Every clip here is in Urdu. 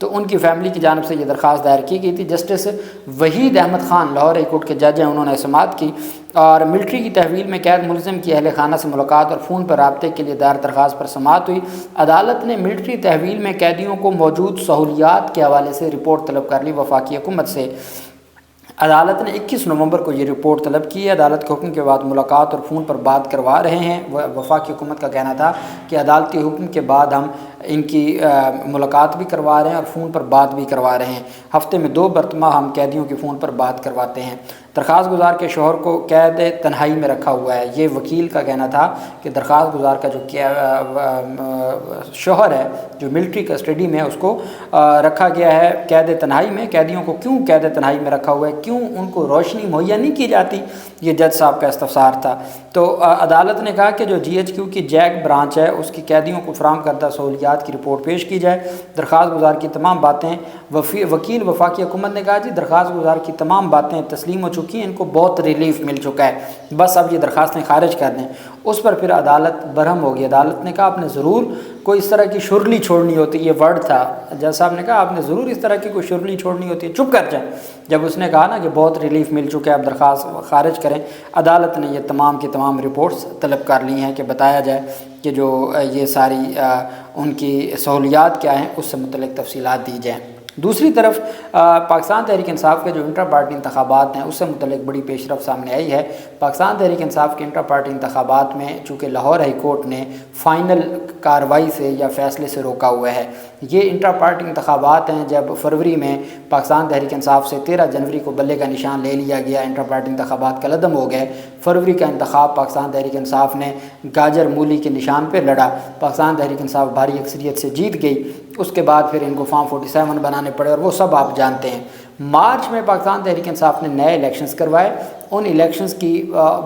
تو ان کی فیملی کی جانب سے یہ درخواست دائر کی گئی تھی۔ Justice Waheed Ahmed Khan Lahore high court کے جج ہیں، انہوں نے سماعت کی اور ملٹری کی تحویل میں قید ملزم کی اہل خانہ سے ملاقات اور فون پر رابطے کے لیے دائر درخواست پر سماعت ہوئی۔ عدالت نے ملٹری تحویل میں قیدیوں کو موجود سہولیات کے حوالے سے رپورٹ طلب کر لی۔ وفاقی حکومت سے عدالت نے 21 نومبر کو یہ رپورٹ طلب کی ہے۔ عدالت کے حکم کے بعد ملاقات اور فون پر بات کروا رہے ہیں۔ وفاقی حکومت کا کہنا تھا کہ عدالتی حکم کے بعد ہم ان کی ملاقات بھی کروا رہے ہیں اور فون پر بات بھی کروا رہے ہیں۔ ہفتے میں 2 مرتبہ ہم قیدیوں کی فون پر بات کرواتے ہیں۔ درخواست گزار کے شوہر کو قید تنہائی میں رکھا ہوا ہے۔ یہ وکیل کا کہنا تھا کہ درخواست گزار کا جو شوہر ہے جو ملٹری کسٹڈی میں ہے اس کو رکھا گیا ہے قید تنہائی میں۔ قیدیوں کو کیوں قید تنہائی میں رکھا ہوا ہے، کیوں ان کو روشنی مہیا نہیں کی جاتی، یہ جج صاحب کا استفسار تھا۔ تو عدالت نے کہا کہ جو GHQ کی جیک برانچ ہے اس کی قیدیوں کو فراہم کردہ سہولیات کی رپورٹ پیش کی جائے۔ درخواست گزار کی تمام باتیں وکیل وفاقی حکومت نے کہا جی درخواست گزار کی تمام باتیں تسلیم ہو چکی ہیں، ان کو بہت ریلیف مل چکا ہے، بس اب یہ درخواستیں خارج کر دیں۔ اس پر پھر عدالت برہم ہوگی۔ عدالت نے کہا آپ نے ضرور کوئی اس طرح کی شرلی چھوڑنی ہوتی، یہ ورڈ تھا جج صاحب نے کہا آپ نے ضرور اس طرح کی کوئی شرلی چھوڑنی ہوتی ہے، چپ کر جائیں۔ جب اس نے کہا نا کہ بہت ریلیف مل چکا ہے اب درخواست خارج کریں، عدالت نے یہ تمام کی تمام رپورٹس طلب کر لی ہیں کہ بتایا جائے کہ جو یہ ساری ان کی سہولیات کیا ہیں اس سے متعلق تفصیلات دی جائیں۔ دوسری طرف پاکستان تحریک انصاف کے جو انٹر پارٹی انتخابات ہیں اس سے متعلق بڑی پیش رفت سامنے آئی ہے۔ پاکستان تحریک انصاف کے انٹر پارٹی انتخابات میں چونکہ لاہور ہائی کورٹ نے فائنل کارروائی سے یا فیصلے سے روکا ہوا ہے، یہ انٹر پارٹی انتخابات ہیں جب فروری میں پاکستان تحریک انصاف سے 13 جنوری کو بلے کا نشان لے لیا گیا، انٹر پارٹی انتخابات کالعدم ہو گئے۔ فروری کا انتخاب پاکستان تحریک انصاف نے گاجر مولی کے نشان پہ لڑا، پاکستان تحریک انصاف بھاری اکثریت سے جیت گئی۔ اس کے بعد پھر ان کو فارم 47 بنانے پڑے اور وہ سب آپ جانتے ہیں۔ مارچ میں پاکستان تحریک انصاف نے نئے الیکشنز کروائے۔ ان الیکشنز کی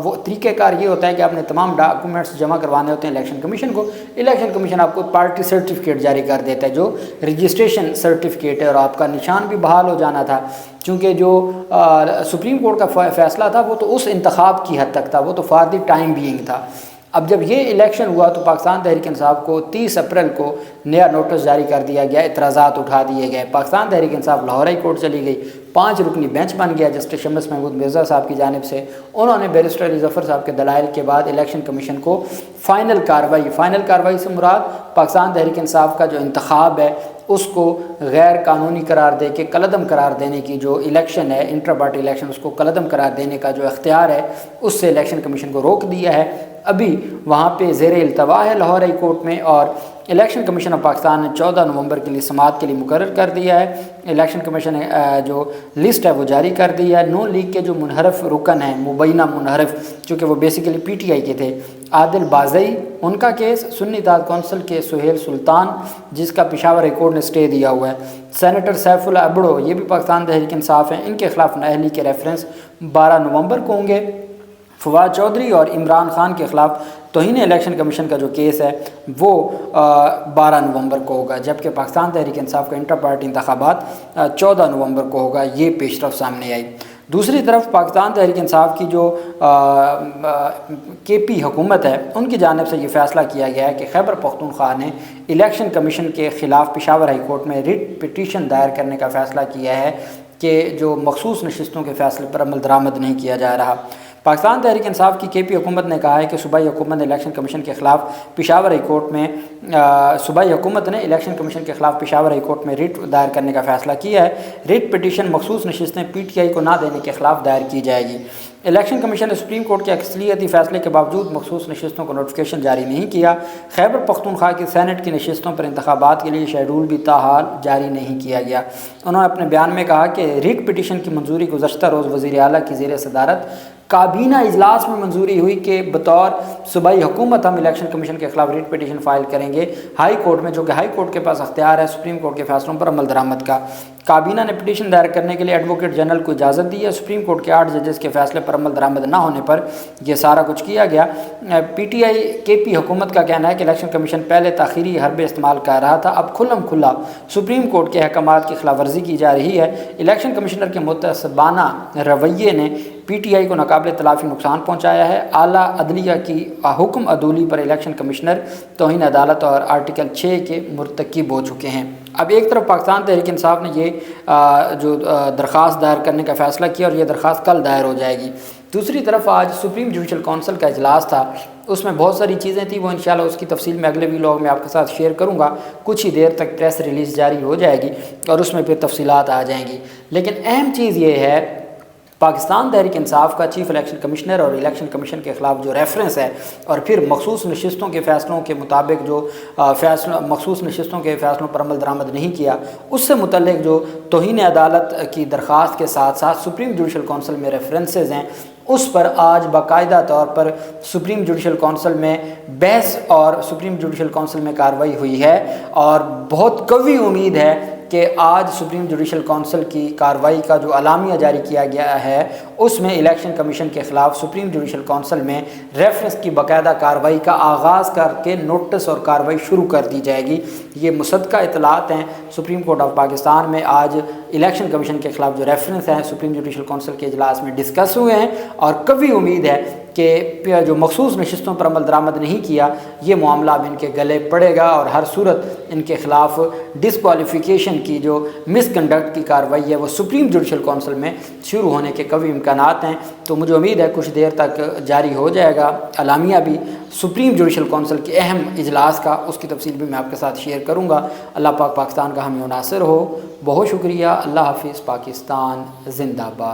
وہ طریقہ کار یہ ہوتا ہے کہ آپ نے تمام ڈاکومنٹس جمع کروانے ہوتے ہیں الیکشن کمیشن کو۔ الیکشن کمیشن آپ کو پارٹی سرٹیفکیٹ جاری کر دیتا ہے جو رجسٹریشن سرٹیفکیٹ ہے، اور آپ کا نشان بھی بحال ہو جانا تھا، چونکہ جو سپریم کورٹ کا فیصلہ تھا وہ تو اس انتخاب کی حد تک تھا، وہ تو فار دی ٹائم بینگ تھا۔ اب جب یہ الیکشن ہوا تو پاکستان تحریک انصاف کو 30 اپریل کو نیا نوٹس جاری کر دیا گیا، اعتراضات اٹھا دیے گئے۔ پاکستان تحریک انصاف لاہور ہائی کورٹ چلی گئی، 5 رکنی بینچ بن گیا جسٹس شمس محمود مرزا صاحب کی جانب سے۔ انہوں نے بیرسٹر علی ظفر صاحب کے دلائل کے بعد الیکشن کمیشن کو فائنل کارروائی سے مراد پاکستان تحریک انصاف کا جو انتخاب ہے اس کو غیر قانونی قرار دے کے کالعدم قرار دینے کی جو الیکشن ہے انٹر پارٹی الیکشن، اس کو کالعدم قرار دینے کا جو اختیار ہے اس سے الیکشن کمیشن کو روک دیا ہے۔ ابھی وہاں پہ زیر التوا ہے لاہور ہائی کورٹ میں، اور الیکشن کمیشن آف پاکستان نے 14 نومبر کے لیے سماعت کے لیے مقرر کر دیا ہے۔ الیکشن کمیشن نے جو لسٹ ہے وہ جاری کر دی ہے۔ نون لیگ کے جو منحرف رکن ہیں، مبینہ منحرف، چونکہ وہ بیسیکلی PTI کے تھے، عادل بازئی ان کا کیس، سنی اتحاد کونسل کے سہیل سلطان جس کا پشاور ہائی کورٹ نے سٹے دیا ہوا ہے، سینیٹر سیف اللہ ابڑو یہ بھی پاکستان تحریک انصاف ہیں، ان کے خلاف نااہلی کے ریفرنس 12 نومبر کو ہوں گے۔ فواد چودھری اور عمران خان کے خلاف توہین الیکشن کمیشن کا جو کیس ہے وہ 12 نومبر کو ہوگا، جبکہ پاکستان تحریک انصاف کا انٹر پارٹی انتخابات 14 نومبر کو ہوگا۔ یہ پیش رفت سامنے آئی۔ دوسری طرف پاکستان تحریک انصاف کی جو KP حکومت ہے ان کی جانب سے یہ فیصلہ کیا گیا ہے کہ خیبر پختونخوا نے الیکشن کمیشن کے خلاف پشاور ہائی کورٹ میں ریٹ پٹیشن دائر کرنے کا فیصلہ کیا ہے کہ جو مخصوص نشستوں کے فیصلے پر عمل درآمد نہیں کیا جا رہا۔ پاکستان تحریک انصاف کی KP حکومت نے کہا ہے کہ صوبائی حکومت نے الیکشن کمیشن کے خلاف پشاور ہائی کورٹ میں صوبائی حکومت نے الیکشن کمیشن کے خلاف پشاور ہائی کورٹ میں ریٹ دائر کرنے کا فیصلہ کیا ہے۔ ریٹ پٹیشن مخصوص نشستیں PTI کو نہ دینے کے خلاف دائر کی جائے گی۔ الیکشن کمیشن نے سپریم کورٹ کے اکثریتی فیصلے کے باوجود مخصوص نشستوں کو نوٹیفیکیشن جاری نہیں کیا۔ خیبر پختونخوا کی سینٹ کی نشستوں پر انتخابات کے لیے شیڈول بھی تاحال جاری نہیں کیا گیا۔ انہوں نے اپنے بیان میں کہا کہ ریٹ پٹیشن کی منظوری گزشتہ روز وزیر اعلیٰ کی زیر صدارت کابینہ اجلاس میں منظوری ہوئی کہ بطور صوبائی حکومت ہم الیکشن کمیشن کے خلاف ریٹ پٹیشن فائل کریں گے ہائی کورٹ میں، جو کہ ہائی کورٹ کے پاس اختیار ہے سپریم کورٹ کے فیصلوں پر عمل درآمد کا۔ کابینہ نے پٹیشن دائر کرنے کے لیے ایڈوکیٹ جنرل کو اجازت دی ہے۔ سپریم کورٹ کے 8 ججز کے فیصلے پر عمل درآمد نہ ہونے پر یہ سارا کچھ کیا گیا۔ PTI KP حکومت کا کہنا ہے کہ الیکشن کمیشن پہلے تاخیری حربے استعمال کر رہا تھا، اب کھلم کھلا سپریم کورٹ کے احکامات کی خلاف ورزی کی جا رہی ہے۔ الیکشن کمشنر کے متعصبانہ رویے نے PTI کو ناقابل تلافی نقصان پہنچایا ہے۔ اعلیٰ عدلیہ کی حکم عدولی پر الیکشن کمشنر توہین عدالت اور آرٹیکل 6 کے مرتکب ہو چکے ہیں۔ اب ایک طرف پاکستان تحریک انصاف نے یہ جو درخواست دائر کرنے کا فیصلہ کیا اور یہ درخواست کل دائر ہو جائے گی، دوسری طرف آج سپریم جوڈیشل کونسل کا اجلاس تھا، اس میں بہت ساری چیزیں تھیں، وہ انشاءاللہ اس کی تفصیل میں اگلے ویلاگ میں آپ کے ساتھ شیئر کروں گا، کچھ ہی دیر تک پریس ریلیز جاری ہو جائے گی اور اس میں پھر تفصیلات آ جائیں گی۔ لیکن اہم چیز یہ ہے، پاکستان تحریک انصاف کا چیف الیکشن کمشنر اور الیکشن کمیشن کے خلاف جو ریفرنس ہے اور پھر مخصوص نشستوں کے فیصلوں کے مطابق جو مخصوص نشستوں کے فیصلوں پر عمل درآمد نہیں کیا، اس سے متعلق جو توہین عدالت کی درخواست کے ساتھ ساتھ سپریم جوڈیشل کونسل میں ریفرنسز ہیں، اس پر آج باقاعدہ طور پر سپریم جوڈیشل کونسل میں بحث اور سپریم جوڈیشل کونسل میں کارروائی ہوئی ہے، اور بہت قوی امید ہے کہ آج سپریم جوڈیشل کونسل کی کارروائی کا جو اعلامیہ جاری کیا گیا ہے، اس میں الیکشن کمیشن کے خلاف سپریم جوڈیشل کونسل میں ریفرنس کی باقاعدہ کارروائی کا آغاز کر کے نوٹس اور کارروائی شروع کر دی جائے گی۔ یہ مصدقہ اطلاعات ہیں، سپریم کورٹ آف پاکستان میں آج الیکشن کمیشن کے خلاف جو ریفرنس ہیں سپریم جوڈیشل کونسل کے اجلاس میں ڈسکس ہوئے ہیں، اور قوی امید ہے کہ جو مخصوص نشستوں پر عمل درآمد نہیں کیا، یہ معاملہ اب ان کے گلے پڑے گا، اور ہر صورت ان کے خلاف ڈسکوالیفیکیشن کی جو مس کنڈکٹ کی کارروائی ہے وہ سپریم جوڈیشل کونسل میں شروع ہونے کے قوی امکانات ہیں۔ تو مجھے امید ہے کچھ دیر تک جاری ہو جائے گا اعلامیہ بھی سپریم جوڈیشل کونسل کے اہم اجلاس کا، اس کی تفصیل بھی میں آپ کے ساتھ شیئر کروں گا۔ اللہ پاک پاکستان کا حامی و ناصر ہو۔ بہت شکریہ۔ اللہ حافظ۔ پاکستان زندہ باد۔